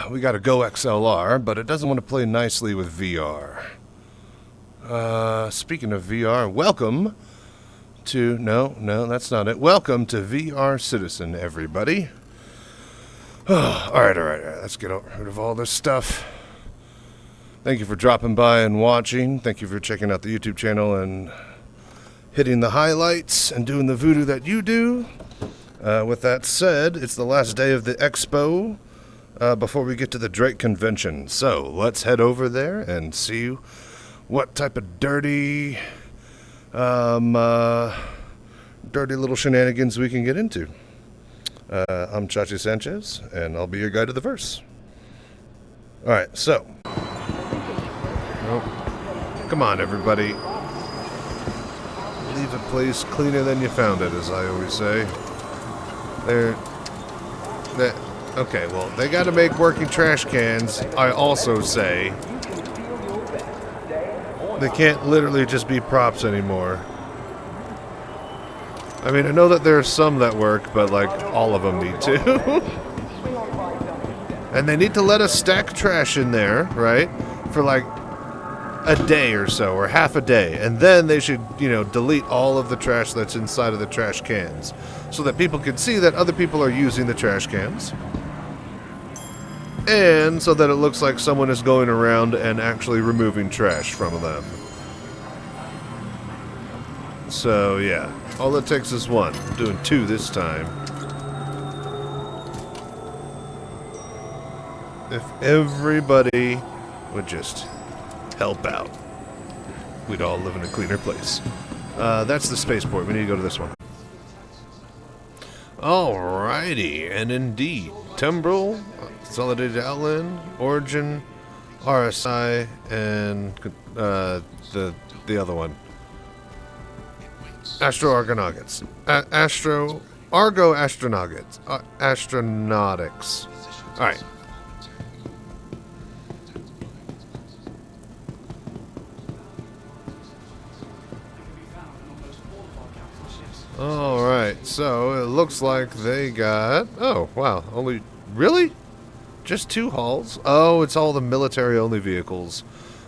we got a Go XLR, but it doesn't want to play nicely with VR. Speaking of VR, welcome to... No, that's not it. Welcome to VR Citizen, everybody. Alright, let's get rid of all this stuff. Thank you for dropping by and watching. Thank you for checking out the YouTube channel and hitting the highlights and doing the voodoo that you do. With that said, it's the last day of the Expo before we get to the Drake Convention. So let's head over there and see what type of dirty little shenanigans we can get into. I'm Chachi Sanchez, and I'll be your guide to the verse. Alright, so. Oh, come on, everybody. Leave a place cleaner than you found it, as I always say. Okay, well, they gotta make working trash cans, I also say. They can't literally just be props anymore. I mean, I know that there are some that work, but, like, all of them need to. And they need to let us stack trash in there, right? For, like, a day or so, or half a day. And then they should, delete all of the trash that's inside of the trash cans. So that people can see that other people are using the trash cans. And so that it looks like someone is going around and actually removing trash from them. So, yeah. All it takes is one. I'm doing two this time. If everybody would just help out, we'd all live in a cleaner place. That's the spaceport. We need to go to this one. Alrighty, and indeed, Temporal, Consolidated Outland, Origin, RSI, and the other one. Astro-Argonautics. Astro-Argo-Astronautics. Astronautics. Alright. Alright, so it looks like they got... Oh, wow. Only... Really? Just 2 halls? Oh, it's all the military-only vehicles.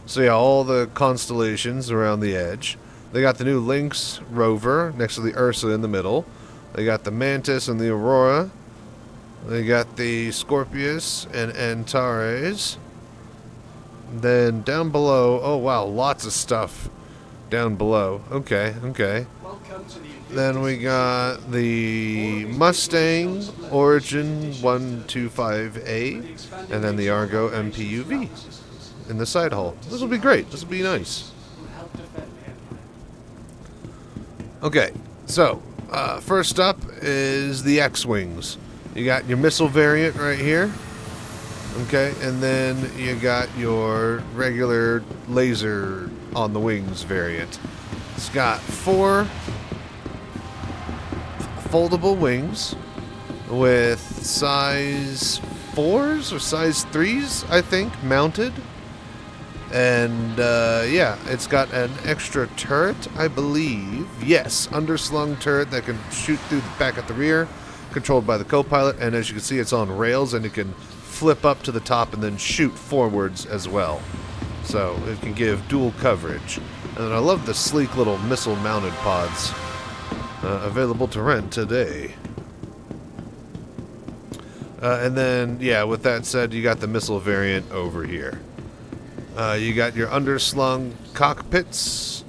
So yeah, all the constellations around the edge. They got the new Lynx rover next to the Ursa in the middle. They got the Mantis and the Aurora. They got the Scorpius and Antares. Then down below... Oh, wow, lots of stuff down below. Okay. Then we got the Mustang Origin 125A, and then the Argo MPUV in the side hull. This will be great. This will be nice. Okay, so first up is the X-Wings. You got your missile variant right here. Okay, and then you got your regular laser on the wings variant. It's got 4 foldable wings with size 4s or size 3s, I think, mounted. And, yeah, it's got an extra turret, I believe. Yes, underslung turret that can shoot through the back at the rear, controlled by the co-pilot. And as you can see, it's on rails, and it can flip up to the top and then shoot forwards as well. So it can give dual coverage. And I love the sleek little missile-mounted pods. Available to rent today. And then, yeah, with that said, you got the missile variant over here. You got your underslung cockpits.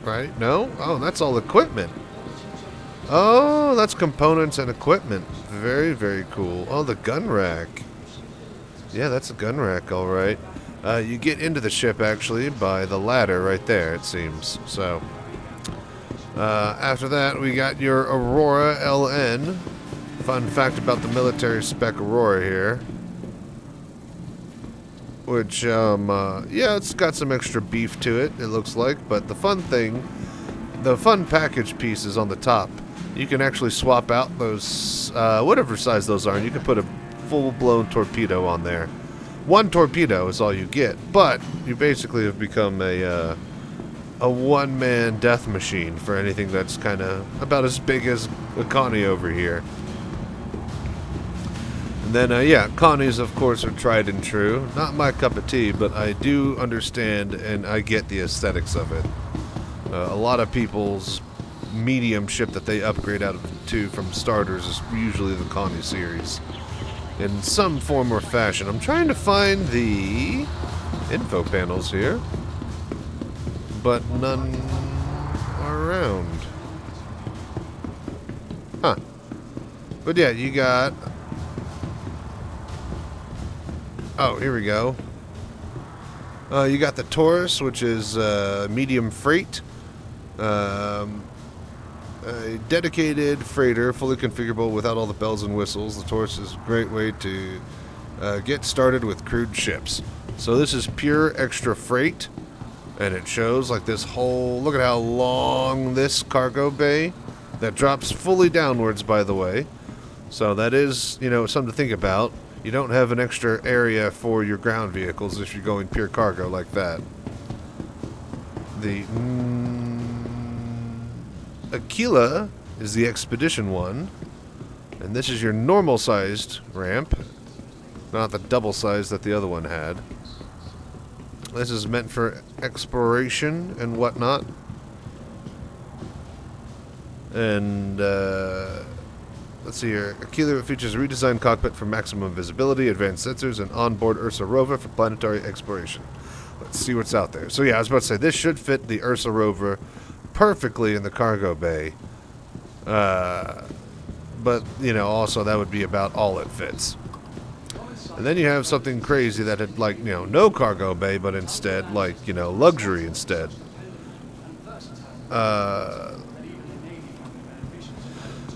Right? No? Oh, that's all equipment. Oh, that's components and equipment. Very, very cool. Oh, the gun rack. Yeah, that's a gun rack, all right. You get into the ship, actually, by the ladder right there, it seems. So, after that, we got your Aurora LN. Fun fact about the military spec Aurora here. Which, yeah, it's got some extra beef to it, it looks like. But the fun thing, the fun package piece is on the top. You can actually swap out those, whatever size those are, and you can put a full-blown torpedo on there. 1 torpedo is all you get, but you basically have become a one-man death machine for anything that's kind of about as big as Akani over here. And then, yeah, Connie's, of course, are tried and true. Not my cup of tea, but I do understand and I get the aesthetics of it. A lot of people's medium ship that they upgrade out of to from starters is usually the Connie series. In some form or fashion. I'm trying to find the info panels here, but none are around. Huh. But yeah, you got... Oh, here we go. You got the Taurus, which is medium freight. A dedicated freighter, fully configurable without all the bells and whistles. The Taurus is a great way to get started with crewed ships. So this is pure extra freight, and it shows like this whole... Look at how long this cargo bay that drops fully downwards, by the way. So that is, you know, something to think about. You don't have an extra area for your ground vehicles if you're going pure cargo like that. The Aquila is the expedition one, and this is your normal sized ramp, not the double size that the other one had. This is meant for exploration and whatnot. And let's see here. Aquila features a redesigned cockpit for maximum visibility, advanced sensors, and onboard Ursa rover for planetary exploration. Let's see what's out there. So yeah, I was about to say, this should fit the Ursa rover perfectly in the cargo bay. But, you know, also that would be about all it fits. And then you have something crazy that had, like, you know, no cargo bay, but instead, like, you know, luxury instead.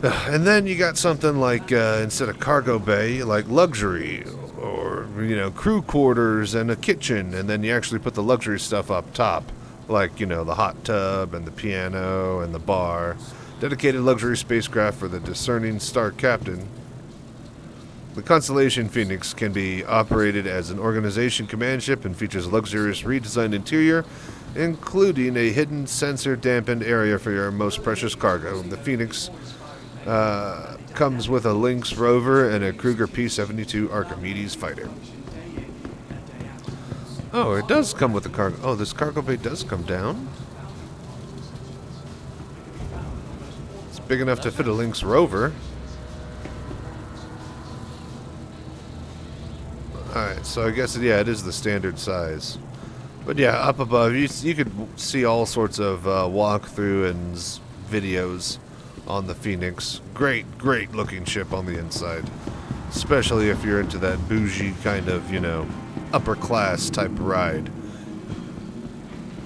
And then you got something like, instead of cargo bay, like luxury, or, you know, crew quarters and a kitchen, and then you actually put the luxury stuff up top, like, you know, the hot tub and the piano and the bar. Dedicated luxury spacecraft for the discerning star captain. The Constellation Phoenix can be operated as an organization command ship and features a luxurious redesigned interior, including a hidden sensor-dampened area for your most precious cargo. The Phoenix comes with a Lynx rover and a Kruger P-72 Archimedes fighter. Oh, it does come with a cargo. Oh, this cargo bay does come down. It's big enough to fit a Lynx rover. Alright, so I guess, yeah, it is the standard size. But yeah, up above, you could see all sorts of walkthrough and videos on the Phoenix. Great, great looking ship on the inside. Especially if you're into that bougie kind of, you know, upper class type ride.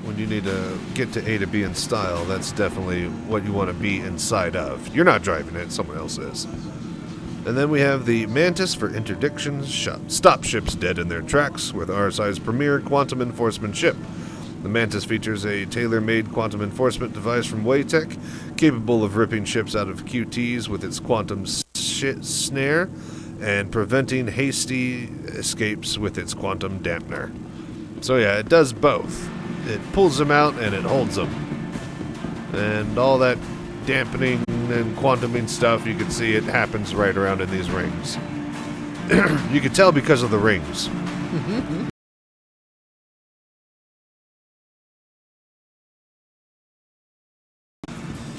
When you need to get to A to B in style, that's definitely what you want to be inside of. You're not driving it, someone else is. And then we have the Mantis for interdiction stop ships dead in their tracks with RSI's premier quantum enforcement ship. The Mantis features a tailor-made quantum enforcement device from Waytech, capable of ripping ships out of QTs with its quantum snare and preventing hasty escapes with its quantum dampener. So yeah, it does both. It pulls them out and it holds them. And all that dampening and quantuming stuff, you can see it happens right around in these rings. You can tell because of the rings.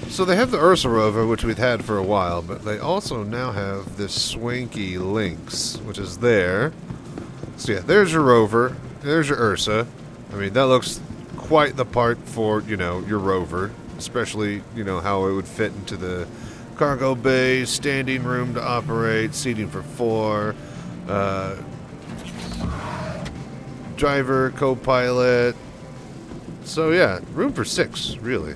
So they have the Ursa rover, which we've had for a while, but they also now have this swanky Lynx, which is there. So yeah, there's your rover, there's your Ursa. I mean, that looks quite the part for, you know, your rover, especially, you know, how it would fit into the cargo bay, standing room to operate, seating for 4, driver, co-pilot. So yeah, room for 6, really.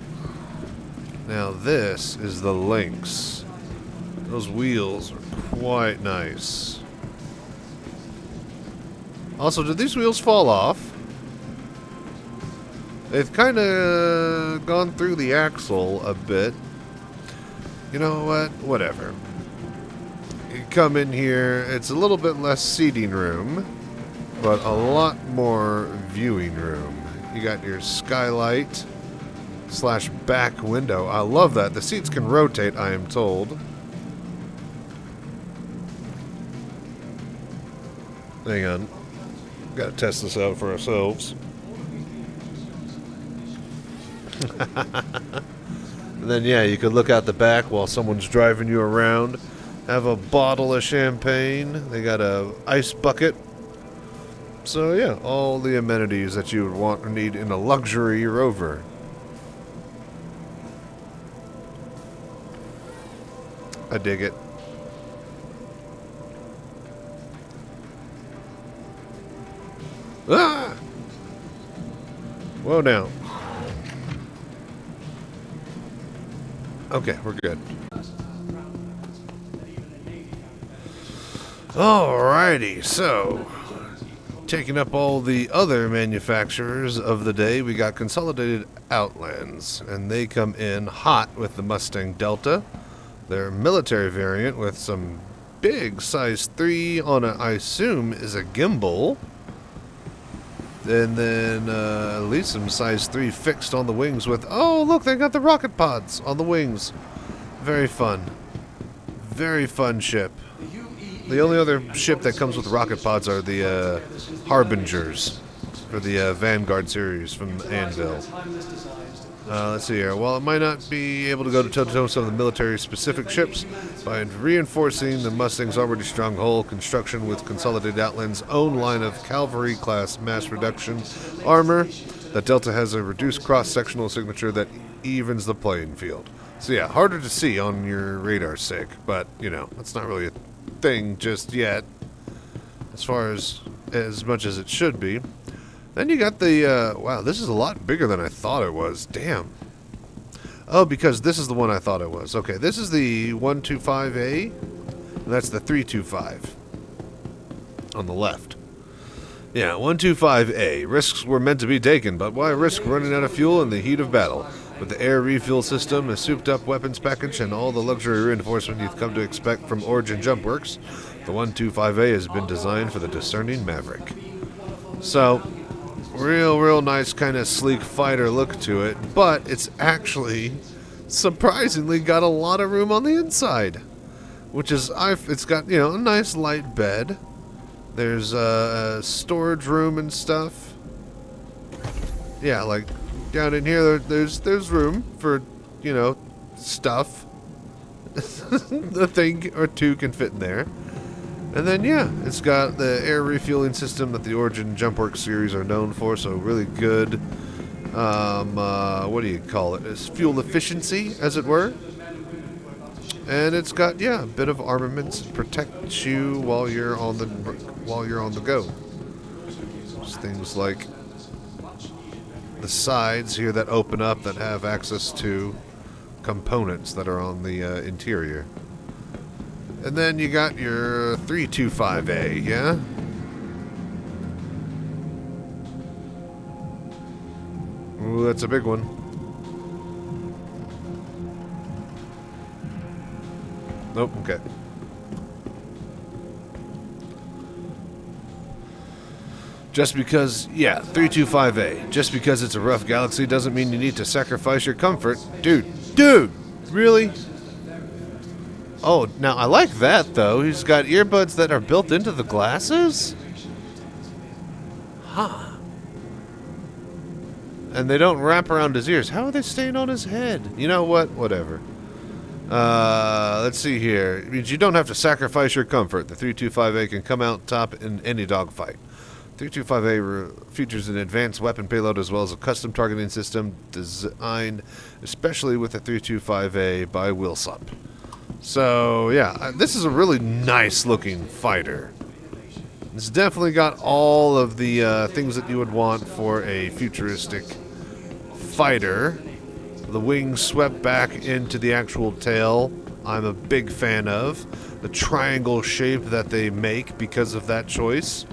Now this is the Lynx. Those wheels are quite nice. Also, did these wheels fall off? They've kind of gone through the axle a bit. You know what? Whatever. You come in here, it's a little bit less seating room, but a lot more viewing room. You got your skylight / back window. I love that. The seats can rotate, I am told. Hang on. Gotta test this out for ourselves. And then, yeah, you could look out the back while someone's driving you around. Have a bottle of champagne. They got a ice bucket. So, yeah, all the amenities that you would want or need in a luxury Rover. I dig it. Ah! Whoa, now. Okay, we're good. Alrighty, so taking up all the other manufacturers of the day, we got Consolidated Outlands, and they come in hot with the Mustang Delta, their military variant with some big size 3 on a, I assume, is a gimbal. And then at least some size 3 fixed on the wings with, oh look, they got the rocket pods on the wings. Very fun. Very fun ship. The only other ship that comes with rocket pods are the Harbingers for the Vanguard series from Anvil. Let's see here. While it might not be able to go toe-to-toe with some of the military-specific ships, by reinforcing the Mustang's already strong hull construction with Consolidated Outland's own line of cavalry-class mass-reduction armor, the Delta has a reduced cross-sectional signature that evens the playing field. So yeah, harder to see on your radar's sake, but, you know, that's not really a thing just yet, as much as it should be. Then you got the, wow, this is a lot bigger than I thought it was. Damn. Oh, because this is the one I thought it was. Okay, this is the 125A, and that's the 325 on the left. Yeah, 125A. Risks were meant to be taken, but why risk running out of fuel in the heat of battle? With the air refuel system, a souped-up weapons package, and all the luxury reinforcement you've come to expect from Origin Jump Works, the 125A has been designed for the discerning maverick. So, real nice kind of sleek fighter look to it, but it's actually surprisingly got a lot of room on the inside, which is, it's got, you know, a nice light bed. There's a storage room and stuff. Yeah, like down in here, there's room for, you know, stuff. The thing or two can fit in there. And then, yeah, it's got the air refueling system that the Origin Jumpworks series are known for, so really good, what do you call it? It's fuel efficiency, as it were. And it's got, yeah, a bit of armaments to protect you while you're on the go. There's things like the sides here that open up that have access to components that are on the interior. And then you got your 325A, yeah? Ooh, that's a big one. Nope, okay. Just because, yeah, 325A, just because it's a rough galaxy doesn't mean you need to sacrifice your comfort. Dude, really? Oh, now I like that, though. He's got earbuds that are built into the glasses? Huh. And they don't wrap around his ears. How are they staying on his head? You know what? Whatever. Let's see here. It means you don't have to sacrifice your comfort. The 325A can come out top in any dogfight. 325A features an advanced weapon payload as well as a custom targeting system designed especially with the 325A by Wilsop. So, yeah, this is a really nice-looking fighter. It's definitely got all of the things that you would want for a futuristic fighter. The wings swept back into the actual tail, I'm a big fan of. The triangle shape that they make because of that choice.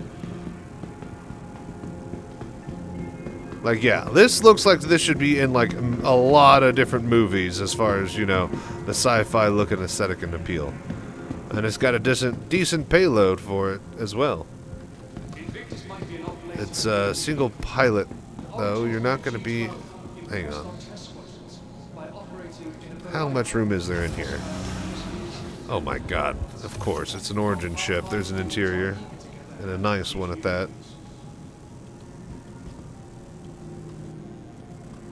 Like, yeah, this looks like this should be in, like, a lot of different movies as far as, you know, the sci-fi look and aesthetic and appeal. And it's got a decent payload for it as well. It's a single pilot, though. You're not going to be... Hang on. How much room is there in here? Oh, my God. Of course. It's an Origin ship. There's an interior. and a nice one at that.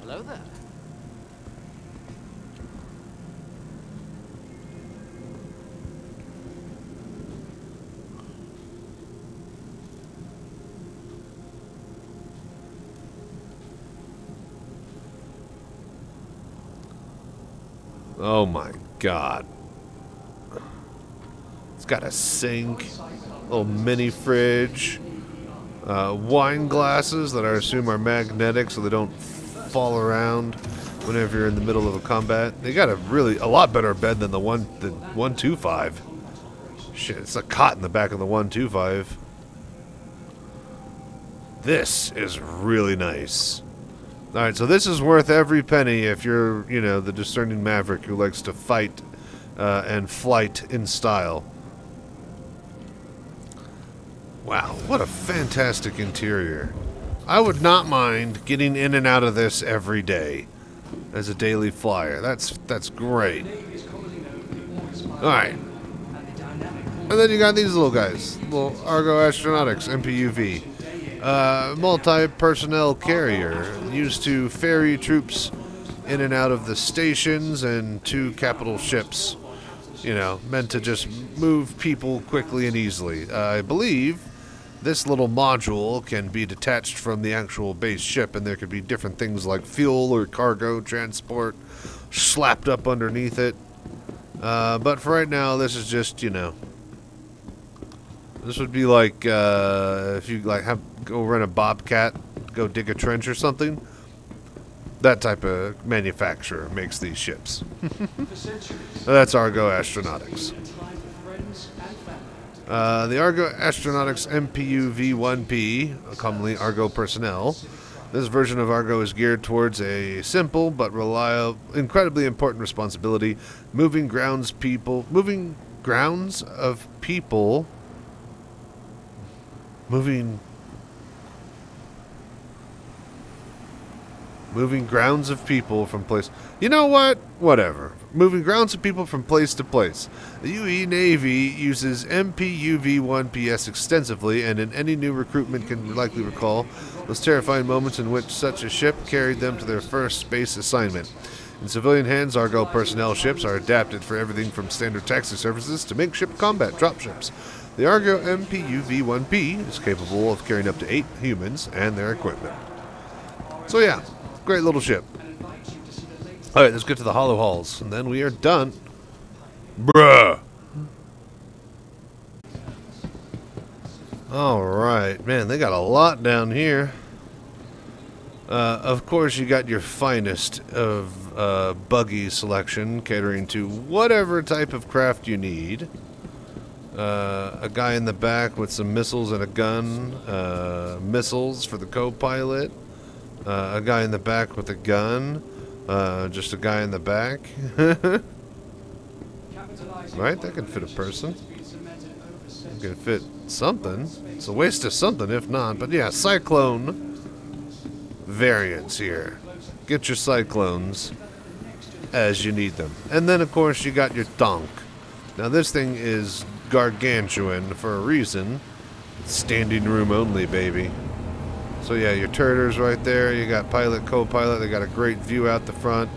Hello there. Oh my god. It's got a sink, little mini fridge, wine glasses that I assume are magnetic so they don't fall around whenever you're in the middle of a combat. They got a lot better bed than the 125. Shit, it's a cot in the back of the 125. This is really nice. Alright, so this is worth every penny if you're, you know, the discerning maverick who likes to fight and flight in style. Wow, what a fantastic interior. I would not mind getting in and out of this every day as a daily flyer. That's great. Alright. And then you got these little guys. Little Argo Astronautics MPUV. Multi-personnel carrier used to ferry troops in and out of the stations and 2 capital ships. You know, meant to just move people quickly and easily. I believe this little module can be detached from the actual base ship, and there could be different things like fuel or cargo transport slapped up underneath it. But for right now, this is just, you know, this would be like if you like go rent a bobcat, go dig a trench or something. That type of manufacturer makes these ships. That's Argo Astronautics. The Argo Astronautics MPU V1P, commonly Argo Personnel. This version of Argo is geared towards a simple but reliable, incredibly important responsibility: moving grounds of people. Moving grounds of people from place. You know what? Whatever. Moving grounds of people from place to place. The UE Navy uses MPUV-1PS extensively, and in any new recruitment can likely recall those terrifying moments in which such a ship carried them to their first space assignment. In civilian hands, Argo personnel ships are adapted for everything from standard taxi services to makeshift combat dropships. The Argo MPUV-1P is capable of carrying up to 8 humans and their equipment. So yeah, great little ship. Alright, let's get to the hollow halls, and then we are done. Bruh! Alright, man, they got a lot down here. Of course, you got your finest of buggy selection, catering to whatever type of craft you need. A guy in the back with some missiles and a gun. Missiles for the co-pilot. A guy in the back with a gun. Just a guy in the back. Right? That could fit a person. That could fit something. It's a waste of something if not. But yeah, Cyclone variants here. Get your Cyclones as you need them. And then, of course, you got your Donk. Now, this thing is gargantuan for a reason. It's standing room only, baby. So yeah, your turders right there. You got pilot, co-pilot. They got a great view out the front.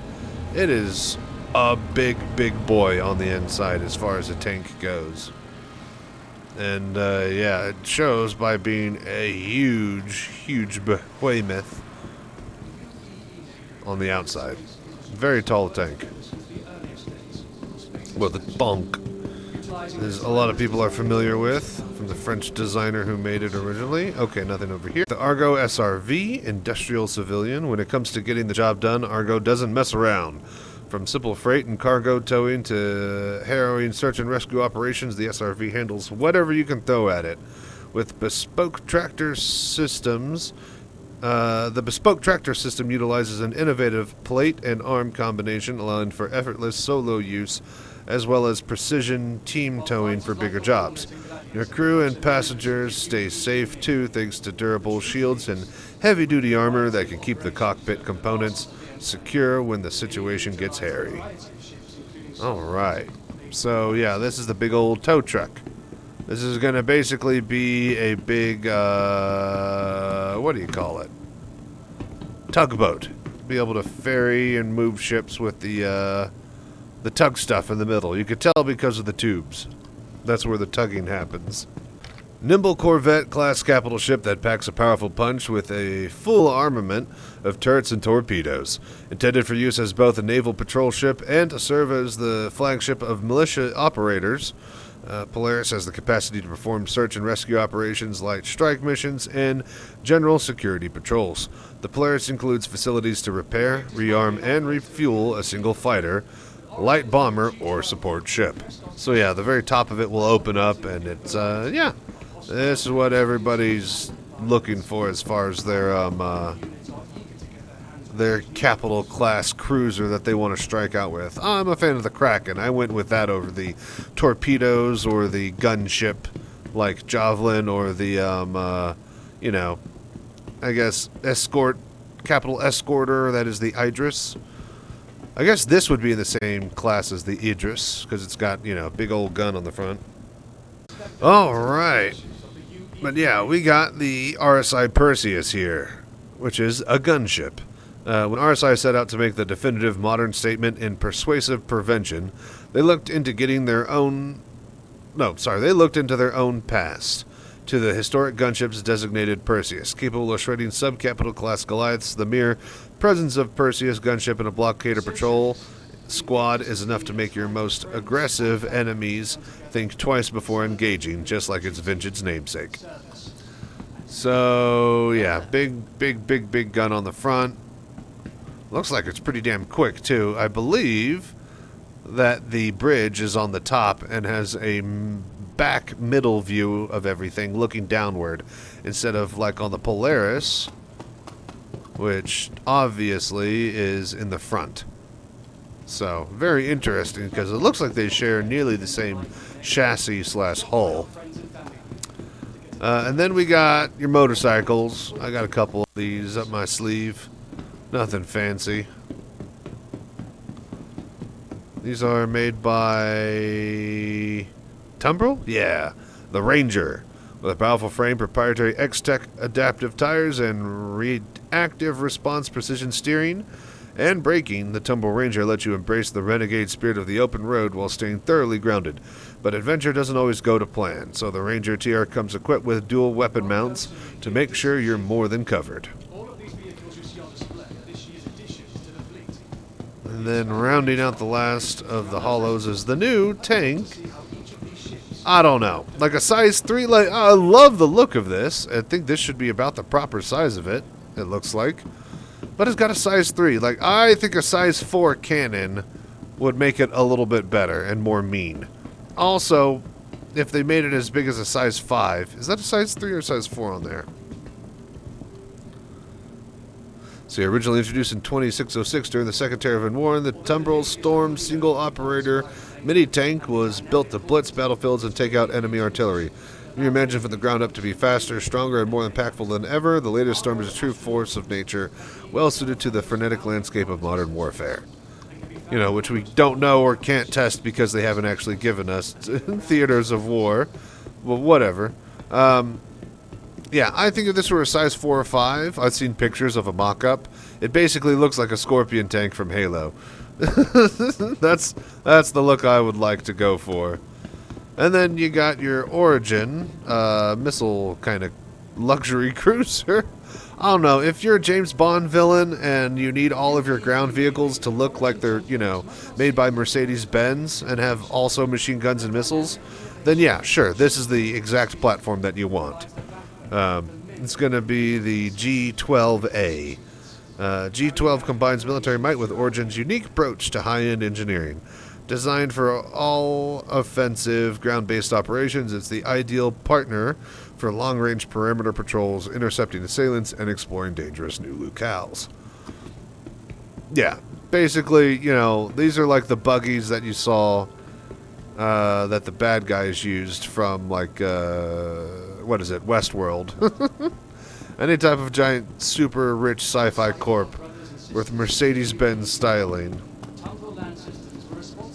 It is a big, big boy on the inside as far as a tank goes. And yeah, it shows by being a huge, huge behemoth on the outside. Very tall tank. Well, the bonk. As a lot of people are familiar with, from the French designer who made it originally. Okay, nothing over here. The Argo SRV, Industrial Civilian. When it comes to getting the job done, Argo doesn't mess around. From simple freight and cargo towing to harrowing search and rescue operations, the SRV handles whatever you can throw at it. With bespoke tractor systems, the bespoke tractor system utilizes an innovative plate and arm combination, allowing for effortless solo use, as well as precision team towing for bigger jobs. Your crew and passengers stay safe too, thanks to durable shields and heavy-duty armor that can keep the cockpit components secure when the situation gets hairy. Alright. So yeah, this is the big old tow truck. This is going to basically be a big, what do you call it? Tugboat. Be able to ferry and move ships with the tug stuff in the middle. You could tell because of the tubes. That's where the tugging happens. Nimble Corvette class capital ship that packs a powerful punch with a full armament of turrets and torpedoes. Intended for use as both a naval patrol ship and to serve as the flagship of militia operators, Polaris has the capacity to perform search and rescue operations, light strike missions, and general security patrols. The Polaris includes facilities to repair, rearm, and refuel a single fighter, light bomber, or support ship. So yeah, the very top of it will open up, and it's, yeah. This is what everybody's looking for as far as their capital class cruiser that they want to strike out with. I'm a fan of the Kraken. I went with that over the torpedoes or the gunship like Javelin or the, you know, I guess capital escorter, that is the Idris. I guess this would be in the same class as the Idris because it's got, you know, big old gun on the front. All right. But yeah, we got the RSI Perseus here, which is a gunship. When RSI set out to make the definitive modern statement in persuasive prevention, they looked into their own past. To the historic gunships designated Perseus, capable of shredding subcapital class Goliaths, the mere presence of Perseus gunship in a blockade or patrol squad is enough to make your most aggressive enemies think twice before engaging, just like its vintage namesake. So, yeah, big gun on the front. Looks like it's pretty damn quick, too. I believe that the bridge is on the top and has a back middle view of everything looking downward instead of like on the Polaris, which obviously is in the front. So, very interesting because it looks like they share nearly the same chassis / hull. And then we got your motorcycles. I got a couple of these up my sleeve. Nothing fancy. These are made by Tumbrel? Yeah, the Ranger. With a powerful frame, proprietary X-Tech adaptive tires, and reactive response precision steering and braking, the Tumble Ranger lets you embrace the renegade spirit of the open road while staying thoroughly grounded. But adventure doesn't always go to plan, so the Ranger TR comes equipped with dual weapon mounts to make sure you're more than covered. And then rounding out the last of the hollows is the new tank. I don't know. Like a size 3, like, I love the look of this. I think this should be about the proper size of it, it looks like. But it's got a size 3. Like, I think a size 4 cannon would make it a little bit better and more mean. Also, if they made it as big as a size 5, is that a size 3 or size 4 on there? So, originally introduced in 2606 during the Second Terravan War, the Tumbrel Storm single operator mini tank was built to blitz battlefields and take out enemy artillery. You imagine from the ground up to be faster, stronger, and more impactful than ever, the latest Storm is a true force of nature, well suited to the frenetic landscape of modern warfare. You know, which we don't know or can't test because they haven't actually given us theaters of war. Well, whatever. Yeah, I think if this were a size 4 or 5, I've seen pictures of a mock-up. It basically looks like a Scorpion tank from Halo. That's the look I would like to go for. And then you got your Origin missile kind of luxury cruiser. I don't know, if you're a James Bond villain and you need all of your ground vehicles to look like they're, you know, made by Mercedes-Benz and have also machine guns and missiles, then yeah, sure, this is the exact platform that you want. It's going to be the G12A. G12 combines military might with Origin's unique approach to high-end engineering. Designed for all offensive ground-based operations, it's the ideal partner for long-range perimeter patrols, intercepting assailants, and exploring dangerous new locales. Yeah, basically, you know, these are like the buggies that you saw that the bad guys used from, like, what is it, Westworld. Any type of giant, super rich sci-fi corp with Mercedes-Benz styling.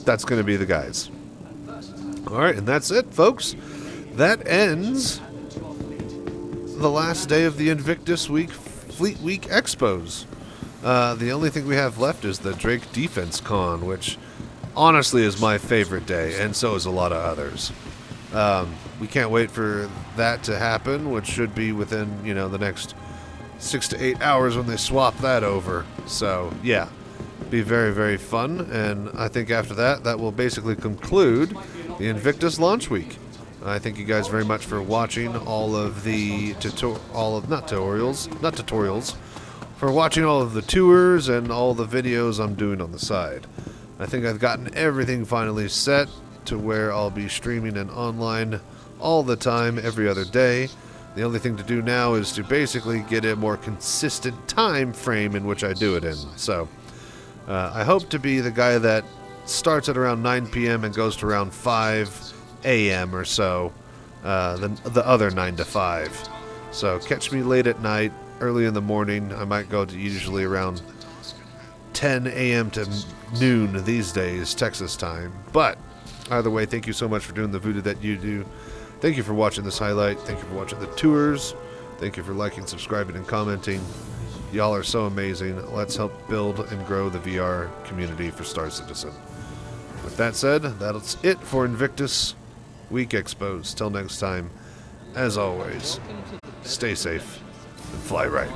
That's going to be the guys. Alright, and that's it, folks. that ends the last day of the Invictus Fleet Week Expos. The only thing we have left is the Drake Defense Con, which honestly is my favorite day, and so is a lot of others. We can't wait for that to happen, which should be within, the next 6 to 8 hours when they swap that over. So, yeah, be very, very fun, and I think after that, that will basically conclude the Invictus launch week. I thank you guys very much for watching all of the tutorials, for watching all of the tours and all the videos I'm doing on the side. I think I've gotten everything finally set to where I'll be streaming and online all the time, every other day. The only thing to do now is to basically get a more consistent time frame in which I do it in. So, I hope to be the guy that starts at around 9 p.m. and goes to around 5 a.m. or so, the other 9 to 5. So catch me late at night, early in the morning. I might go to usually around 10 a.m. to noon these days, Texas time. But either way, thank you so much for doing the Voodoo that you do. Thank you for watching this highlight. Thank you for watching the tours. Thank you for liking, subscribing, and commenting. Y'all are so amazing. Let's help build and grow the VR community for Star Citizen. With that said, that's it for Invictus Week Expos. Till next time, as always, stay safe and fly right.